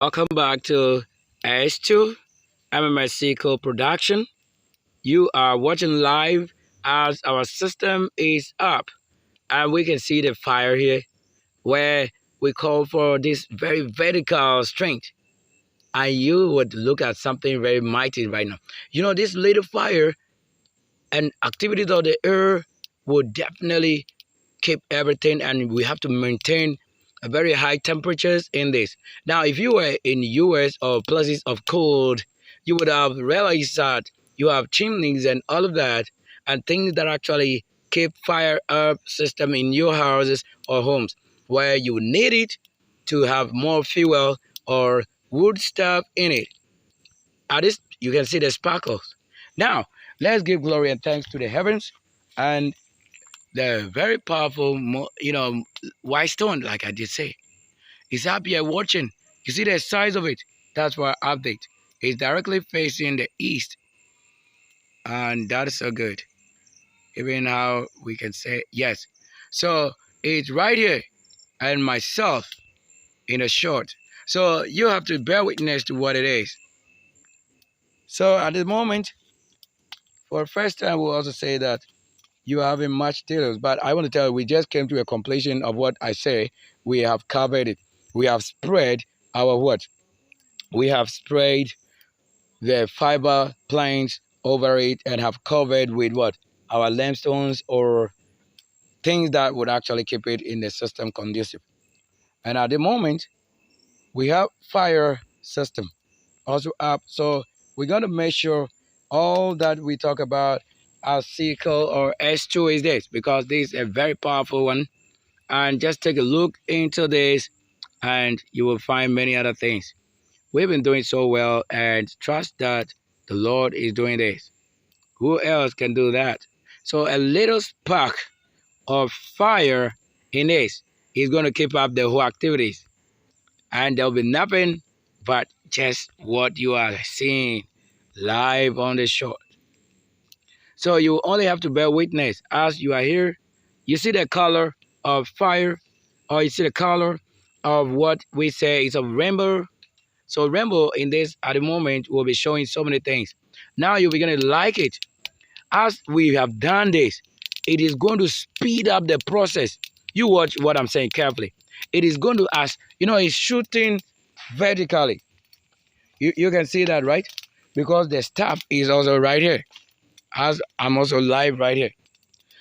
Welcome back to S2 MMS co-production. You are watching live as our system is up, and we can see the fire here where we call for this very vertical strength. And you would look at something very mighty right now. You know, this little fire and activities of the air would definitely keep everything, and we have to maintain a very high temperatures in this. Now, if you were in US or places of cold, you would have realized that you have chimneys and all of that, and things that actually keep fire up system in your houses or homes, where you need it to have more fuel or wood stuff in it. At this, you can see the sparkles. Now, let's give glory and thanks to the heavens and the very powerful, white stone, like I did say. It's up here watching. You see the size of it? That's why update. It's directly facing the east, and that's so good. Even how we can say yes. So it's right here, and myself in a short. So you have to bear witness to what it is. So at the moment, for the first time, we'll also say that you are having much details, but I want to tell you, we just came to a completion of what I say. We have covered it. We have spread our what? We have sprayed the fiber planes over it and have covered with what? Our limestone or things that would actually keep it in the system conducive. And at the moment, we have fire system also up. So we're going to make sure all that we talk about as cycle or S2 is this, because this is a very powerful one. And just take a look into this and you will find many other things. We've been doing so well, and trust that the Lord is doing this. Who else can do that? So a little spark of fire in this is going to keep up the whole activities. And there'll be nothing but just what you are seeing live on the show. So you only have to bear witness as you are here. You see the color of fire, or you see the color of what we say is a rainbow. So rainbow in this at the moment will be showing so many things. Now you'll be going to like it. As we have done this, it is going to speed up the process. You watch what I'm saying carefully. It is going to, as you know, it's shooting vertically. You can see that, right? Because the staff is also right here. As I'm also live right here.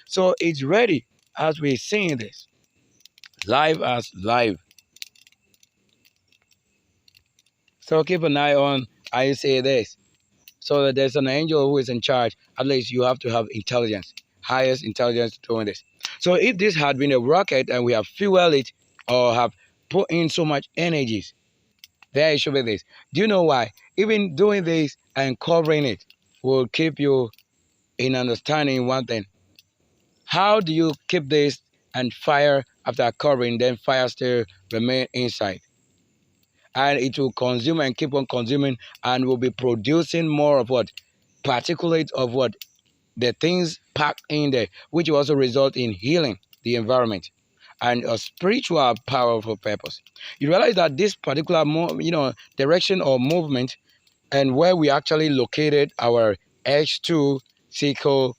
So it's ready as we're seeing this. Live as live. So keep an eye on I say this. So that there's an angel who is in charge. At least you have to have intelligence, highest intelligence doing this. So if this had been a rocket and we have fueled it or have put in so much energies, there it should be this. Do you know why? Even doing this and covering it will keep you in understanding one thing. How do you keep this and fire after covering, then fire still remain inside? And it will consume and keep on consuming and will be producing more of what? Particulate of what? The things packed in there, which will also result in healing the environment and a spiritual powerful purpose. You realize that this particular direction or movement and where we actually located our H2 cycle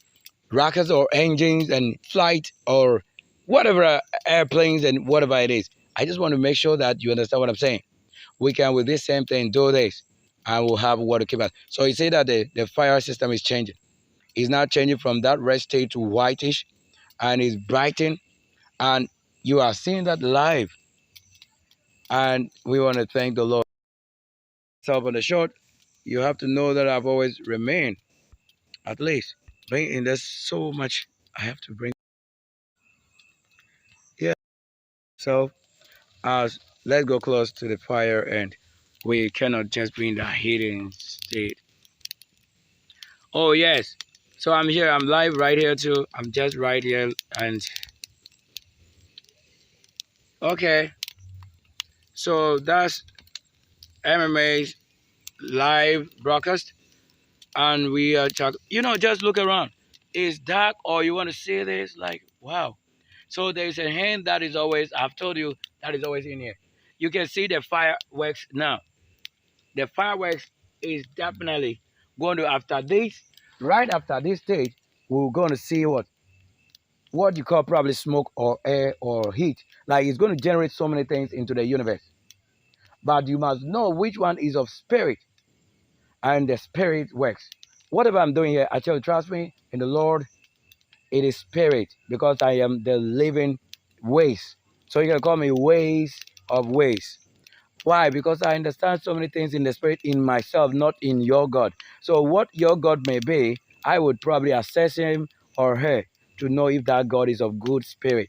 rockets or engines and flight or whatever airplanes and whatever it is. I just want to make sure that you understand what I'm saying. We can with this same thing do this and we'll have what to keep us. So you say that the fire system is changing. It's now changing from that red state to whitish and it's brightening and you are seeing that live. And we want to thank the Lord. So on the short, you have to know that I've always remained, at least. And there's so much I have to bring. Yeah. So let's go close to the fire and we cannot just be in that hidden state. Oh yes. So I'm here, I'm live right here too. I'm just right here and okay. So that's MMA live broadcast and we are just look around. It's dark or you want to see this like wow. So there's a hand that is always I've told you that is always in here. You can see the fireworks now. the fireworks is definitely going to, after this, right after this stage, we're going to see what you call probably smoke or air or heat. Like it's going to generate so many things into the universe. But you must know which one is of spirit, and the spirit works. Whatever I'm doing here, I tell you, trust me in the Lord, it is spirit, because I am the living ways. So you can call me ways of ways. Why? Because I understand so many things in the spirit in myself, not in your God. So what your God may be, I would probably assess him or her to know if that God is of good spirit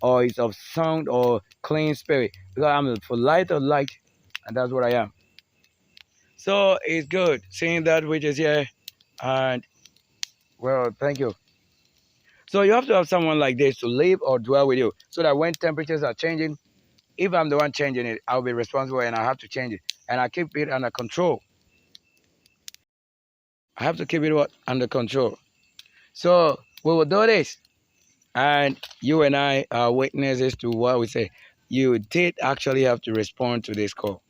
or is of sound or clean spirit. Because I'm for light or light, and that's what I am. So it's good seeing that which is here. And well, thank you. So you have to have someone like this to live or dwell with you, so that when temperatures are changing, if I'm the one changing it, I'll be responsible and I have to change it. And I keep it under control. I have to keep it under control. So we will do this. And you and I are witnesses to what we say. You did actually have to respond to this call.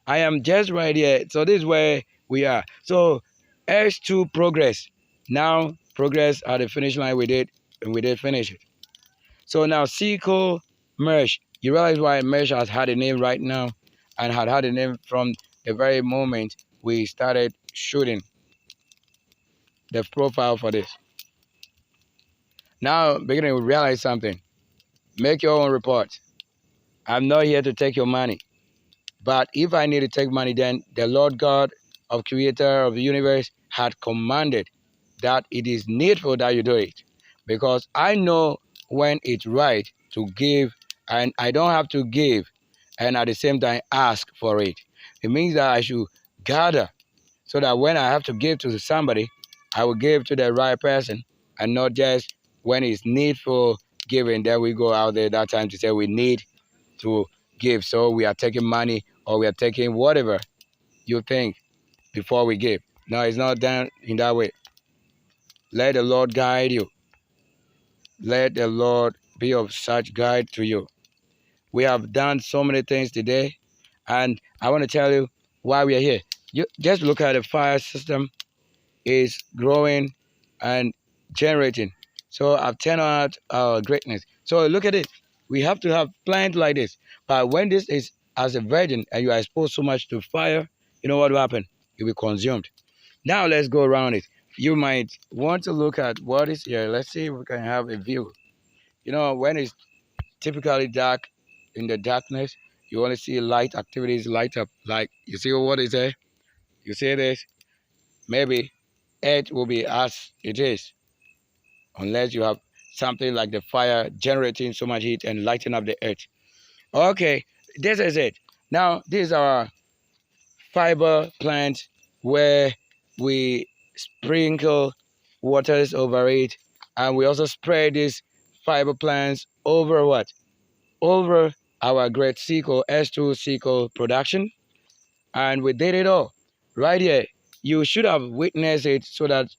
I am just right here. So this is where we are. So S2 progress. Now progress at the finish line we did, and we did finish it. So now SQL merge. You realize why merge has had a name right now, and had a name from the very moment we started shooting the profile for this. Now beginning to realize something. Make your own report. I'm not here to take your money. But if I need to take money, then the Lord God of Creator of the universe had commanded that it is needful that you do it. Because I know when it's right to give, and I don't have to give and at the same time ask for it. It means that I should gather, so that when I have to give to somebody, I will give to the right person, and not just when it's needful giving. Then we go out there that time to say we need to give. So we are taking money, or we are taking whatever you think before we give. No, it's not done in that way. Let the Lord guide you. Let the Lord be of such guide to you. We have done so many things today, and I want to tell you why we are here. You just look at the fire system is growing and generating. So I've turned out our greatness. So look at it. We have to have plant like this. But when this is as a virgin and you are exposed so much to fire, you know what will happen? You'll be consumed. Now let's go around it. You might want to look at what is here. Let's see if we can have a view. You know, when it's typically dark, in the darkness, you only see light activities light up. Like, you see what is there? You see this? Maybe Earth will be as it is, unless you have something like the fire generating so much heat and lighting up the Earth. Okay, this is it. Now, this is our fiber plant, where we sprinkle waters over it, and we also spread these fiber plants over what? Over our great SQL S2 SQL production, and we did it all right here. You should have witnessed it, so that.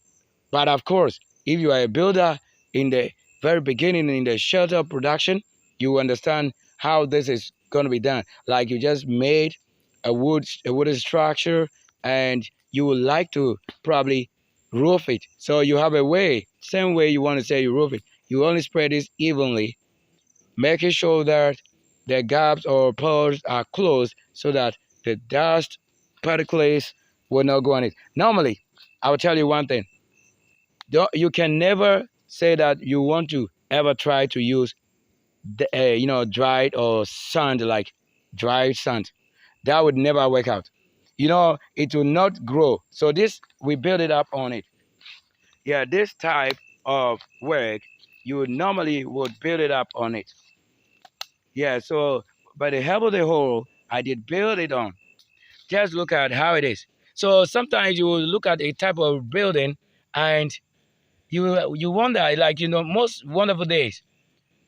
But of course, if you are a builder in the very beginning in the shelter production, you understand how this is going to be done. Like, you just made a wooden structure, and you would like to probably roof it. So you have a way, same way you want to say you roof it. You only spread this evenly, making sure that the gaps or pores are closed, so that the dust particles will not go on it. Normally, I will tell you one thing. You can never say that you want to ever try to use dried or sand, like dried sand. That would never work out. It will not grow. So this, we build it up on it. Yeah, this type of work, you normally would build it up on it. Yeah, so by the help of the whole, I did build it on. Just look at how it is. So sometimes you will look at a type of building, and you wonder, like, most wonderful days.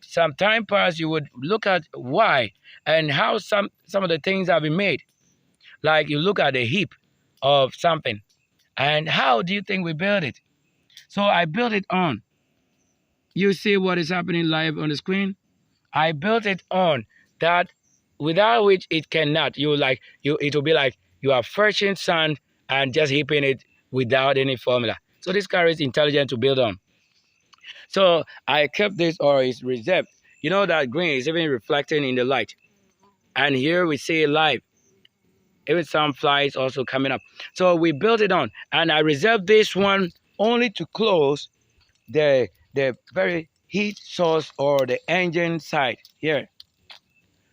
Some time pass, you would look at why and how some of the things have been made. Like, you look at the heap of something, and how do you think we built it? So I built it on. You see what is happening live on the screen? I built it on that without which it cannot. It will be like you are fetching sand and just heaping it without any formula. So this car is intelligent to build on. So I kept this, or it's reserved. You know that green is even reflecting in the light. And here we see it live. Even some flies also coming up. So we built it on, and I reserved this one only to close the very heat source or the engine side here,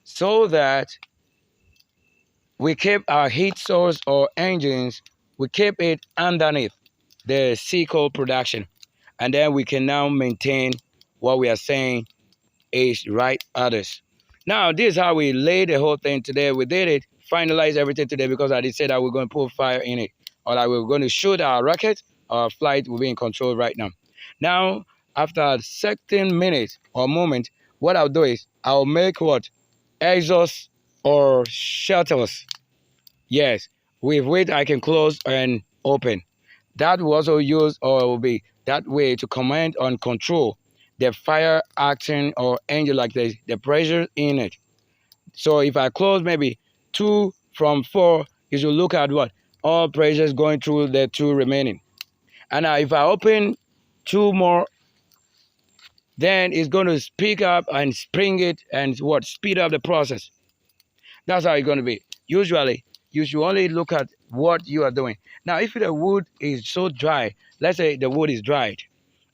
so that we keep our heat source or engines, we keep it underneath the coal production, and then we can now maintain what we are saying is right others. Now, this is how we laid the whole thing today. We did it, finalized everything today, because I did say that we're going to put fire in it, or that we're going to shoot our rocket. Our flight will be in control right now. Now, after a certain minute or moment, what I'll do is I'll make what? Exhaust or shuttles. Yes, with which I can close and open. That will also use, or will be that way to command and control the fire acting or engine, like the pressure in it. So if I close maybe 2 from 4, you should look at what? All pressures going through the 2 remaining. And now if I open 2 more, then it's going to speak up and spring it and what? Speed up the process. That's how it's going to be. Usually, you should only look at what you are doing. Now, if the wood is so dry, let's say the wood is dried,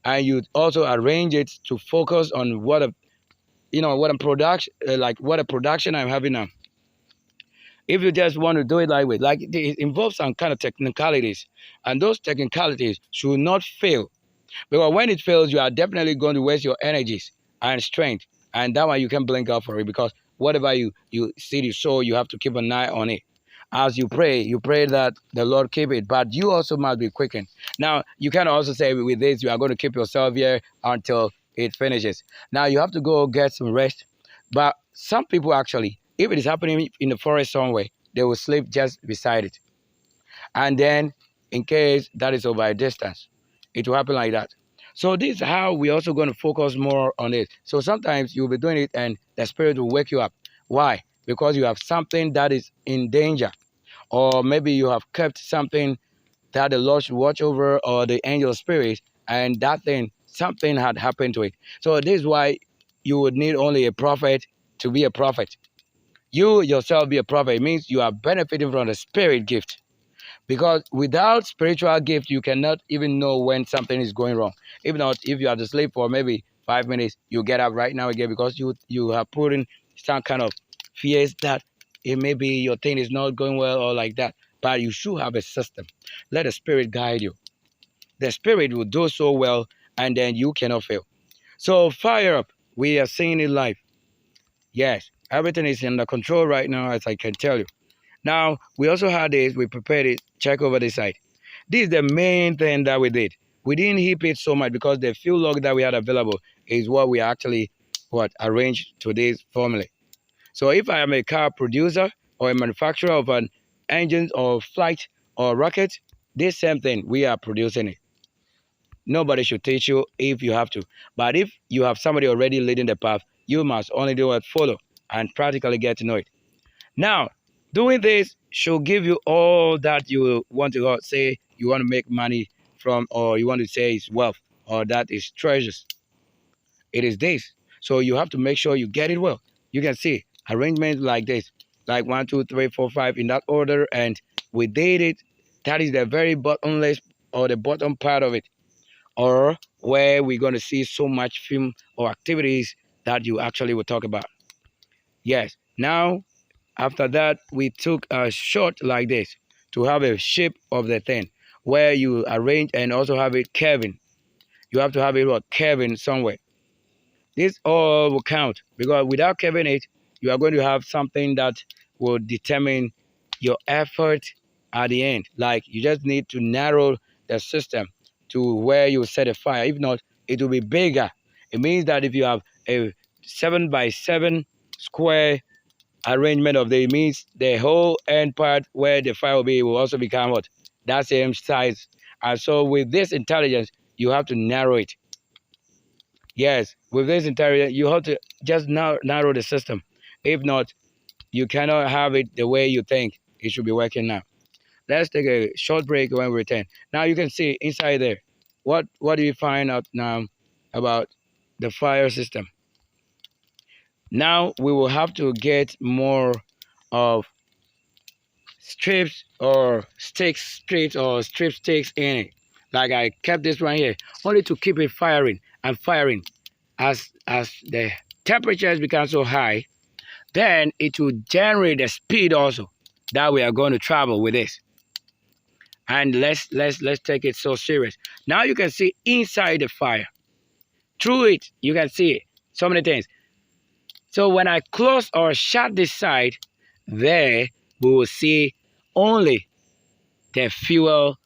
and you also arrange it to focus on what a, what a production, like what a production I'm having now. If you just want to do it like it involves some kind of technicalities, and those technicalities should not fail. Because when it fails, you are definitely going to waste your energies and strength. And that one you can blink out for it, because whatever you see the soul, you have to keep an eye on it. As you pray that the Lord keep it, but you also must be quickened. Now, you can also say with this, you are going to keep yourself here until it finishes. Now, you have to go get some rest. But some people actually, if it is happening in the forest somewhere, they will sleep just beside it. And then, in case that is over a distance, it will happen like that. So this is how we're also going to focus more on it. So sometimes you'll be doing it and the spirit will wake you up. Why? Because you have something that is in danger, or maybe you have kept something that the Lord should watch over, or the angel spirit, and that thing, something had happened to it. So this is why you would need only a prophet to be a prophet. You yourself be a prophet. It means you are benefiting from the spirit gift. Because without spiritual gift, you cannot even know when something is going wrong. If not, if you are to sleep for maybe 5 minutes, you get up right now again, because you have put in some kind of fears that it may be your thing is not going well or like that. But you should have a system. Let the spirit guide you. The spirit will do so well, and then you cannot fail. So fire up. We are seeing it live. Yes, everything is under control right now, as I can tell you. Now, we also had this, we prepared it, check over the side. This is the main thing that we did. We didn't heap it so much because the fuel log that we had available is what we actually arranged to this formula. So if I am a car producer or a manufacturer of an engine or flight or rocket, this same thing, we are producing it. Nobody should teach you if you have to. But if you have somebody already leading the path, you must only do what follow and practically get to know it. Now, doing this should give you all that you want to say you want to make money from, or you want to say is wealth, or that is treasures. It is this. So you have to make sure you get it well. You can see arrangements like this, like 1, 2, 3, 4, 5 in that order, and we did it. That is the very bottomless, or the bottom part of it, or where we're going to see so much film or activities that you actually will talk about. Yes. Now, after that, we took a shot like this to have a shape of the thing, where you arrange and also have it curving. You have to have it curving somewhere. This all will count, because without curving it, you are going to have something that will determine your effort at the end. Like, you just need to narrow the system to where you set a fire. If not, it will be bigger. It means that if you have a 7 by 7 square arrangement of the, it means the whole end part where the fire will be will also become what? That same size. And so with this intelligence, you have to narrow it. Yes, with this intelligence, you have to just narrow the system. If not, You cannot have it the way you think it should be working now. Let's take a short break when we return. Now you can see inside there. What do you find out now about the fire system? Now we will have to get more of strips or strips or strip sticks in it. Like I kept this one here, only to keep it firing and firing. As the temperatures become so high, then it will generate the speed also that we are going to travel with this. And let's take it so serious. Now you can see inside the fire. Through it, you can see so many things. So when I close or shut this side, there we will see only the fuel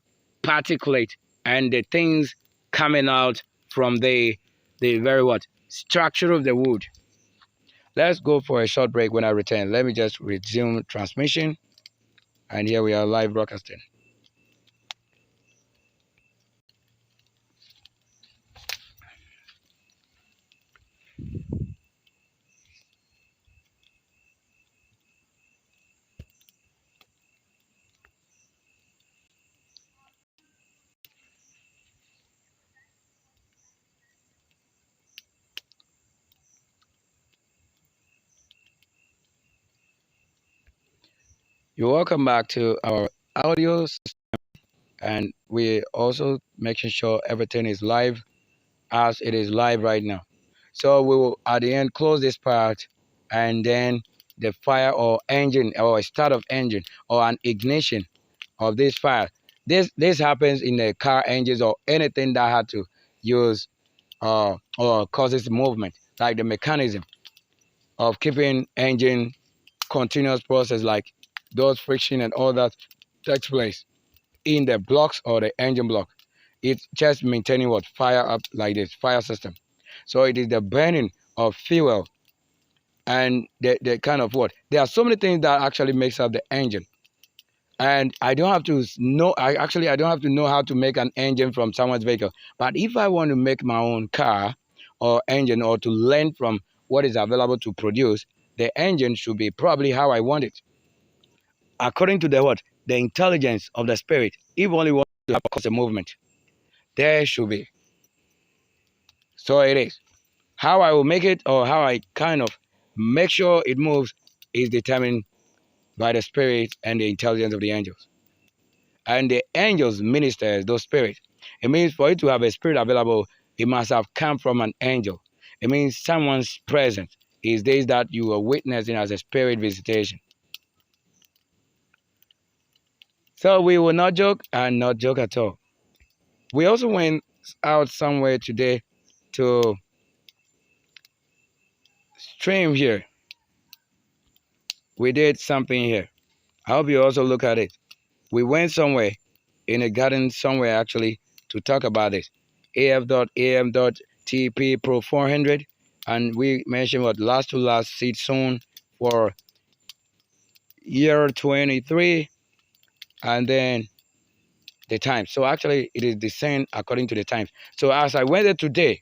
particulate and the things coming out from the very what structure of the wood. Let's go for a short break. When I return, let me just resume transmission, and here we are live broadcasting. You're welcome back to our audio system, and we also making sure everything is live as it is live right now. So we will at the end close this part, and then the fire or engine or a start of engine or an ignition of this fire. This happens in the car engines or anything that had to use or causes movement, like the mechanism of keeping engine continuous process, like those friction and all that takes place in the blocks or the engine block. It's just maintaining what fire up like this fire system. So it is the burning of fuel and the kind of what there are so many things that actually makes up the engine. And I don't have to know. I don't have to know how to make an engine from someone's vehicle. But if I want to make my own car or engine, or to learn from what is available to produce, the engine should be probably how I want it, according to the what the intelligence of the spirit. If only want to cause a movement, there should be. So it is. How I will make it, or how I kind of make sure it moves, is determined by the spirit and the intelligence of the angels. And the angels ministers those spirits. It means for you to have a spirit available, it must have come from an angel. It means someone's presence is this that you are witnessing as a spirit visitation. So we will not joke and not joke at all. We also went out somewhere today to stream here. We did something here. I hope you also look at it. We went somewhere in a garden somewhere actually to talk about this. AF.AM.TP Pro 400, and we mentioned what last to last seed soon for year 23, and then the time. So actually it is the same according to the times. So as I went there today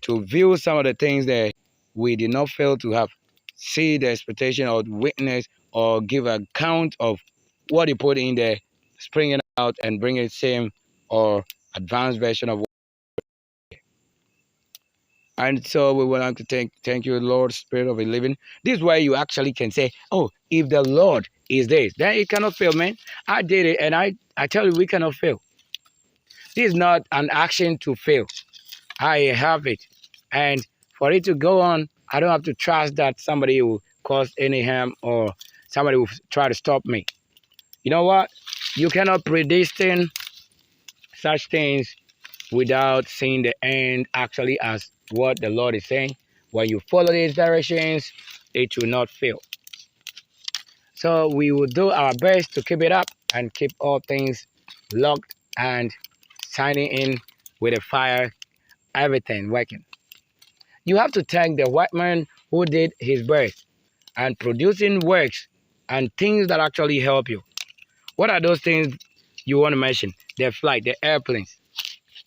to view some of the things that we did not fail to have, see the expectation or witness or give account of what he put in there, springing out and bringing the same or advanced version of. And so we would like to thank you, Lord, Spirit of the Living. This is why you actually can say, oh, if the Lord is this, then it cannot fail, man. I did it, and I tell you, we cannot fail. This is not an action to fail. I have it. And for it to go on, I don't have to trust that somebody will cause any harm or somebody will try to stop me. You know what? You cannot predestine such things without seeing the end actually as what the Lord is saying. When you follow these directions, it will not fail. So we will do our best to keep it up and keep all things locked and signing in with the fire, everything working. You have to thank the white man who did his best and producing works and things that actually help you. What are those things you want to mention? The flight, the airplanes,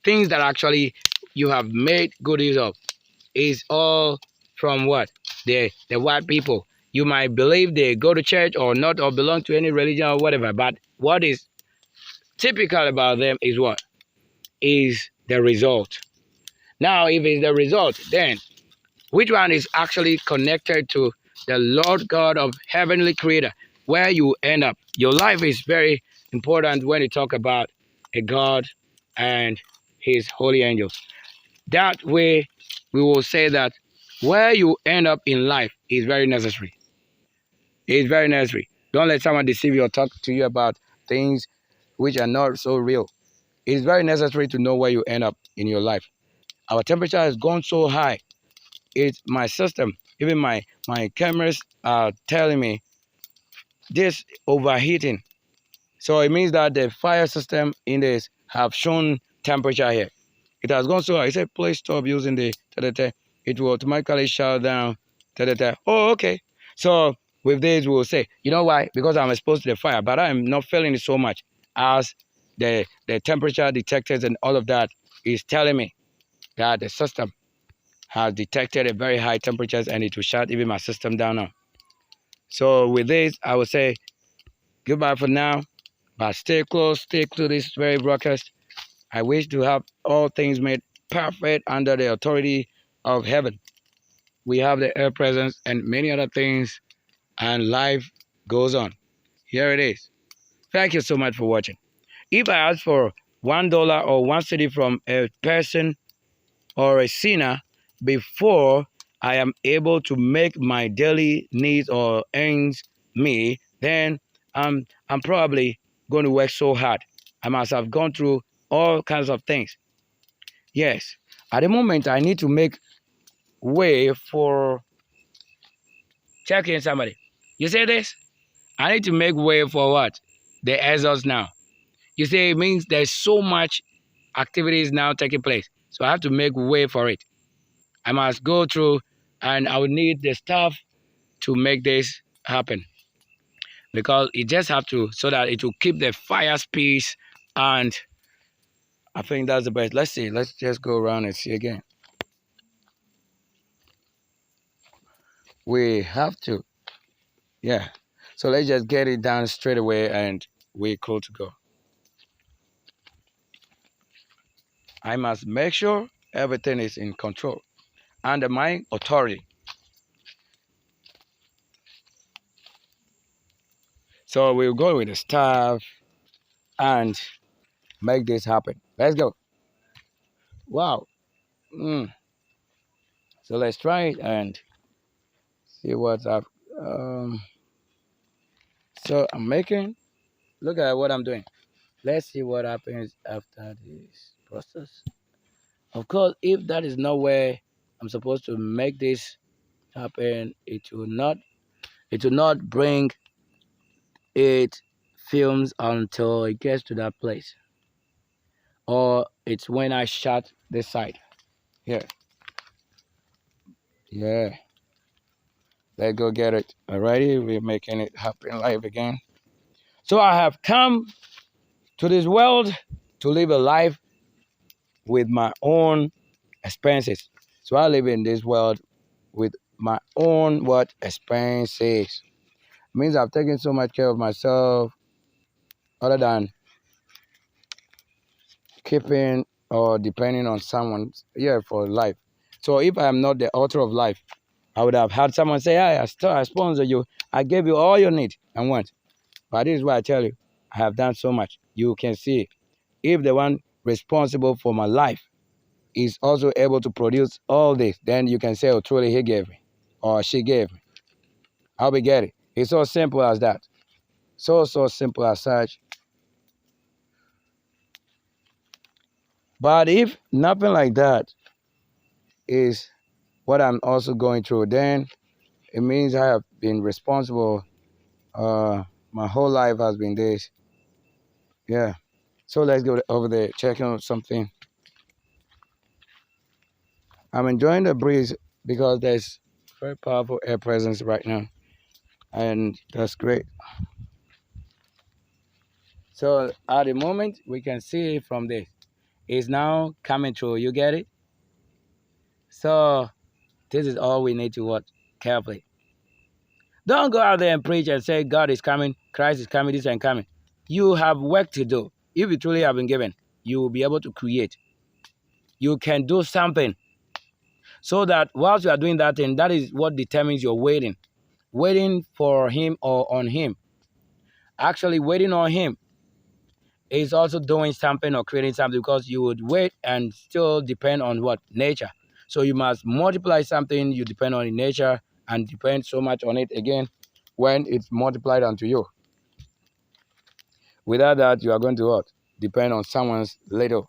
things that actually you have made good use of is all from what? The white people You might believe they go to church or not, or belong to any religion or whatever, but what is typical about them is what? Is the result. Now, if it's the result, then which one is actually connected to the Lord God of Heavenly Creator? Where you end up. Your life is very important when you talk about a God and His holy angels. That way, we will say that where you end up in life is very necessary. It's very necessary. Don't let someone deceive you or talk to you about things which are not so real. It's very necessary to know where you end up in your life. Our temperature has gone so high. It's my system, even my cameras are telling me this overheating. So it means that the fire system in this have shown temperature here. It has gone so high. It said, please stop using the ta-da-ta. It will automatically shut down. Ta-da-ta. Oh, okay. So with this, we'll say, you know why? Because I'm exposed to the fire, but I'm not feeling it so much as the temperature detectors and all of that is telling me that the system has detected a very high temperatures and it will shut even my system down now. So with this, I would say goodbye for now, but stay close, stick to this very broadcast. I wish to have all things made perfect under the authority of heaven. We have the air presence and many other things, and life goes on. Here it is. Thank you so much for watching. If I ask for $1 or $1 from a person or a sinner before I am able to make my daily needs or ends meet, then I'm probably going to work so hard. I must have gone through all kinds of things. Yes, at the moment I need to make way for checking somebody. You say this? I need to make way for what? The exhaust now. You say it means there's so much activities now taking place. So I have to make way for it. I must go through and I will need the staff to make this happen. Because it just have to, so that it will keep the fire space, and I think that's the best. Let's see. Let's just go around and see again. We have to. Yeah. So let's just get it done straight away and we're cool to go. I must make sure everything is in control under my authority. So we'll go with the staff and make this happen. Let's go. Wow. So let's try it and see what's up. So I'm making, look at what I'm doing. Let's see what happens after this process. Of course, if that is not where I'm supposed to make this happen, it will not bring it films until it gets to that place. Or it's when I shut this side. Here. Yeah. Let's go get it. Alrighty, we're making it happen live again. So I have come to this world to live a life with my own expenses. So I live in this world with my own what expenses. It means I've taken so much care of myself other than keeping or depending on someone here for life. So if I am not the author of life, I would have had someone say, hey, I sponsor you. I gave you all you need and want. But this is why I tell you, I have done so much. You can see if the one responsible for my life is also able to produce all this, then you can say, oh, truly he gave me or she gave me. I'll be getting it. It's so simple as that. So simple as such. But if nothing like that is what I'm also going through, then it means I have been responsible. My whole life has been this. Yeah. So let's go over there, check on something. I'm enjoying the breeze because there's very powerful air presence right now. And that's great. So at the moment, we can see from this. It's now coming through. You get it? So this is all we need to watch carefully. Don't go out there and preach and say God is coming, Christ is coming, this and coming. You have work to do. If you truly have been given, you will be able to create. You can do something. So that whilst you are doing that thing, that is what determines your waiting. Waiting for him or on him. Actually, waiting on him is also doing something or creating something, because you would wait and still depend on what? Nature. So you must multiply something you depend on in nature and depend so much on it again when it's multiplied unto you. Without that, you are going to what? Depend on someone's little.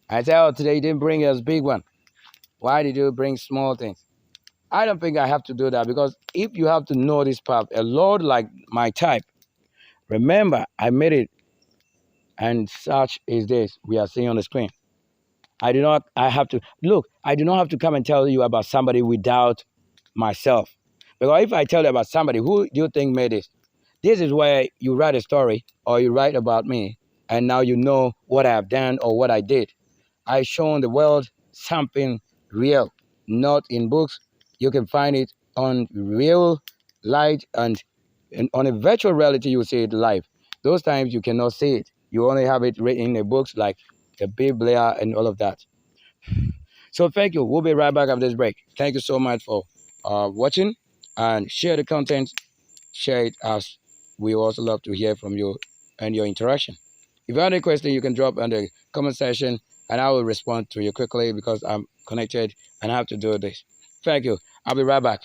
I say, oh, today you didn't bring us big one. Why did you bring small things? I don't think I have to do that, because if you have to know this path, a Lord like my type, remember, I made it, and such is this we are seeing on the screen. I do not have to come and tell you about somebody without myself. Because if I tell you about somebody, who do you think made this? This is where you write a story or you write about me, and now you know what I have done or what I did. I shown the world something real, not in books. You can find it on real light, and on a virtual reality, you see it live. Those times you cannot see it. You only have it written in the books like the Biblia and all of that. So thank you. We'll be right back after this break. Thank you so much for watching, and share the content. Share it, as we also love to hear from you and your interaction. If you have any question, you can drop in the comment section and I will respond to you quickly, because I'm connected and I have to do this. Thank you. I'll be right back.